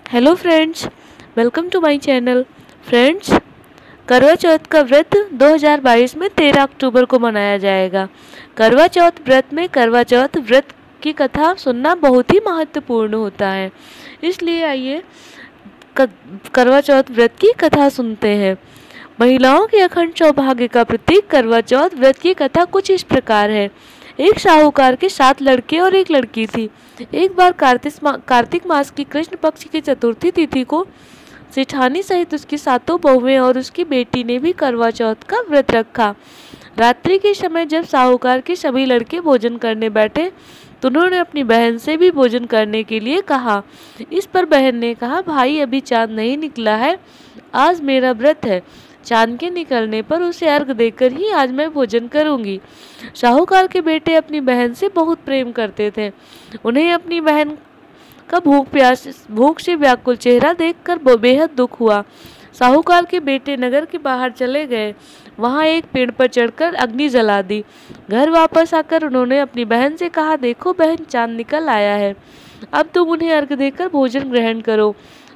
Hello friends, welcome to my channel. Friends, Karva Chauth का व्रत 2022 में 13 अक्टूबर को मनाया जाएगा। करवा चौथ व्रत में करवा चौथ व्रत की कथा सुनना बहुत ही महत्वपूर्ण होता है। इसलिए आइए करवा चौथ व्रत की कथा सुनते हैं। महिलाओं के अखंड सौभाग्य का प्रतीक करवा चौथ व्रत की कथा कुछ इस प्रकार है। एक साहूकार के 7 लड़के और एक लड़की थी। एक बार कार्तिक मास की कृष्ण पक्ष की चतुर्थी तिथि को सेठानी सहित उसकी 7 बहुएं और उसकी बेटी ने भी करवा चौथ का व्रत रखा। रात्रि के समय जब साहूकार के सभी लड़के भोजन करने बैठे तो उन्होंने अपनी बहन से भी भोजन करने के लिए कहा। इस पर बहन ने कहा, भाई अभी चांद नहीं निकला है, आज मेरा व्रत है। चांद के निकलने पर उसे अर्घ देकर ही आज मैं भोजन करूंगी। साहूकार के बेटे अपनी बहन से बहुत प्रेम करते थे। उन्हें अपनी बहन का भूख से व्याकुल चेहरा देखकर बेहद दुख हुआ। साहूकार के बेटे नगर के बाहर चले गए। वहां एक पेड़ पर चढ़कर अग्नि जला दी। घर वापस आकर उन्होंने अपनी बहन से कहा, देखो बहन, चांद निकल आया है, अब तुम उन्हें अर्घ देकर भोजन ग्रहण करो।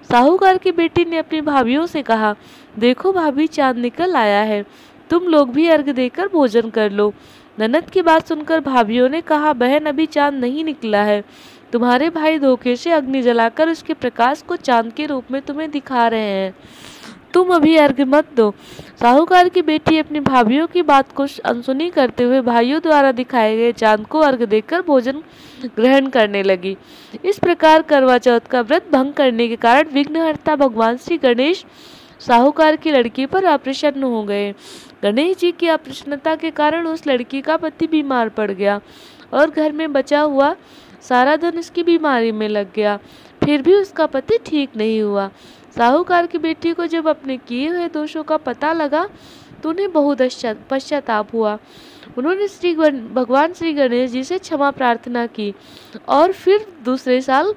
साहूकार की बेटी ने अपनी भाभियों से कहा, देखो भाभी, चांद निकल आया है, तुम लोग भी अर्घ देकर भोजन कर लो। ननद की बात सुनकर भाभियों ने कहा, बहन अभी चांद नहीं निकला है, तुम्हारे भाई धोखे से अग्नि जलाकर उसके प्रकाश को चांद के रूप में तुम्हें दिखा रहे हैं, तुम अभी अर्घ मत दो। साहूकार की बेटी अपनी भाभियों की बात को अनसुनी करते हुए भाइयों द्वारा दिखाए गए चांद को अर्घ देकर भोजन ग्रहण करने लगी। इस प्रकार करवा चौथ का व्रत भंग करने के कारण विघ्नहर्ता भगवान श्री गणेश साहूकार की लड़की पर अप्रसन्न हो गए। गणेश जी की अप्रसन्नता के कारण उस लड़की का पति बीमार पड़ गया और घर में बचा हुआ सारा धन उसकी बीमारी में लग गया। फिर भी उसका पति ठीक नहीं हुआ। साहूकार की बेटी को जब अपने किए हुए दोषों का पता लगा तो उन्हें बहुत पश्चाताप हुआ। उन्होंने भगवान श्री गणेश जी से क्षमा प्रार्थना की और फिर दूसरे साल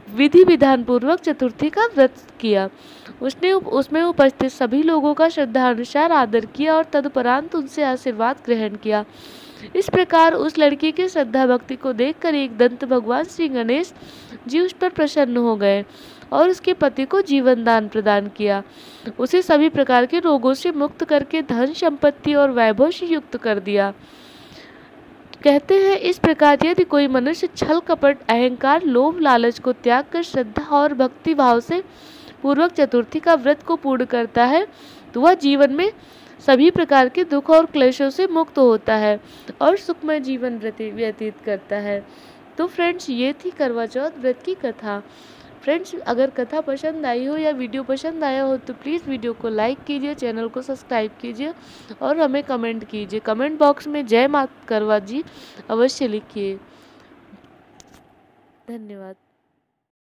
विधि विधान पूर्वक चतुर्थी का व्रत किया। उसमें उपस्थित सभी लोगों का श्रद्धानुसार आदर किया और तदुपरांत उनसे आशीर्वाद ग्रहण किया। इस प्रकार उस लड़की की श्रद्धा भक्ति को देखकर एक दंत भगवान श्री गणेश जी उस पर प्रसन्न हो गए और उसके पति को जीवन दान प्रदान किया। उसे सभी प्रकार के रोगों से मुक्त करके धन संपत्ति और वैभव से युक्त कर दिया। कहते हैं, इस प्रकार यदि कोई मनुष्य छल कपट अहंकार लोभ लालच को त्याग कर श्रद्धा और भक्ति भाव से पूर्वक चतुर्थी का व्रत को पूर्ण करता है तो वह जीवन में सभी प्रकार के दुख और क्लेशों से मुक्त होता है और सुखमय जीवन व्यतीत करता है। तो फ्रेंड्स, ये थी करवा चौथ व्रत की कथा। फ्रेंड्स, अगर कथा पसंद आई हो या वीडियो पसंद आया हो तो प्लीज़ वीडियो को लाइक कीजिए, चैनल को सब्सक्राइब कीजिए और हमें कमेंट कीजिए। कमेंट बॉक्स में जय मां करवा जी अवश्य लिखिए। धन्यवाद।